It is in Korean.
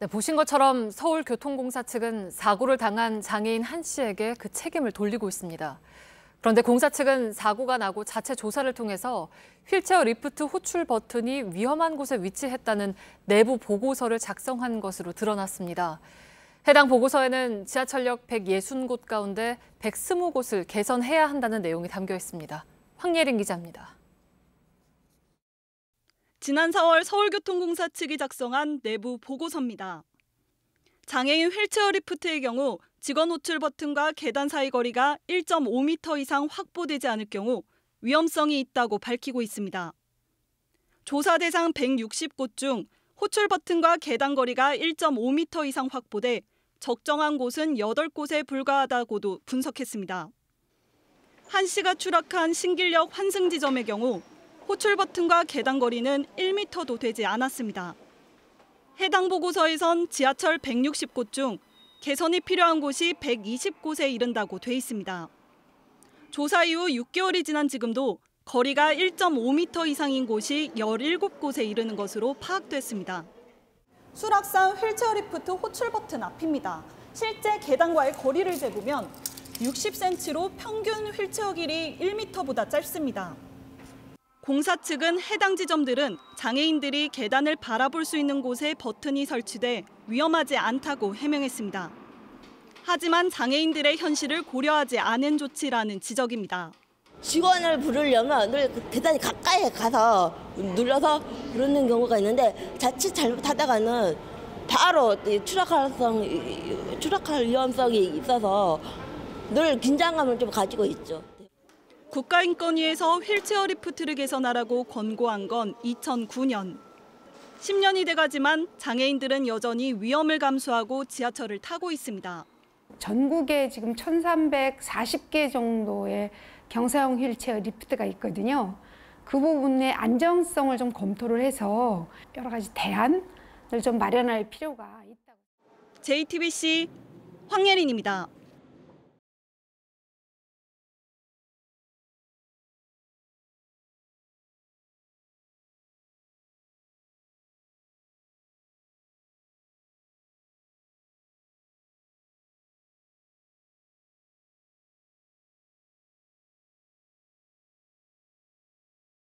네, 보신 것처럼 서울교통공사 측은 사고를 당한 장애인 한 씨에게 그 책임을 돌리고 있습니다. 그런데 공사 측은 사고가 나고 자체 조사를 통해서 휠체어 리프트 호출 버튼이 위험한 곳에 위치했다는 내부 보고서를 작성한 것으로 드러났습니다. 해당 보고서에는 지하철역 160곳 가운데 120곳을 개선해야 한다는 내용이 담겨 있습니다. 황예린 기자입니다. 지난 4월 서울교통공사 측이 작성한 내부 보고서입니다. 장애인 휠체어 리프트의 경우 직원 호출 버튼과 계단 사이 거리가 1.5m 이상 확보되지 않을 경우 위험성이 있다고 밝히고 있습니다. 조사 대상 160곳 중 호출 버튼과 계단 거리가 1.5m 이상 확보돼 적정한 곳은 8곳에 불과하다고도 분석했습니다. 한 씨가 추락한 신길역 환승 지점의 경우 호출 버튼과 계단 거리는 1m도 되지 않았습니다. 해당 보고서에선 지하철 160곳 중 개선이 필요한 곳이 120곳에 이른다고 돼 있습니다. 조사 이후 6개월이 지난 지금도 거리가 1.5m 이상인 곳이 17곳에 이르는 것으로 파악됐습니다. 수락산 휠체어 리프트 호출 버튼 앞입니다. 실제 계단과의 거리를 재보면 60cm로 평균 휠체어 길이 1m보다 짧습니다. 공사 측은 해당 지점들은 장애인들이 계단을 바라볼 수 있는 곳에 버튼이 설치돼 위험하지 않다고 해명했습니다. 하지만 장애인들의 현실을 고려하지 않은 조치라는 지적입니다. 직원을 부르려면 늘 대단히 가까이 가서 눌러서 부르는 경우가 있는데 자칫 잘못하다가는 바로 추락할 위험성이 있어서 늘 긴장감을 좀 가지고 있죠. 국가인권위에서 휠체어 리프트를 개선하라고 권고한 건 2009년. 10년이 돼가지만 장애인들은 여전히 위험을 감수하고 지하철을 타고 있습니다. 전국에 지금 1,340개 정도의 경사용 휠체어 리프트가 있거든요. 그 부분의 안정성을 좀 검토를 해서 여러 가지 대안을 좀 마련할 필요가 있다고. JTBC 황예린입니다.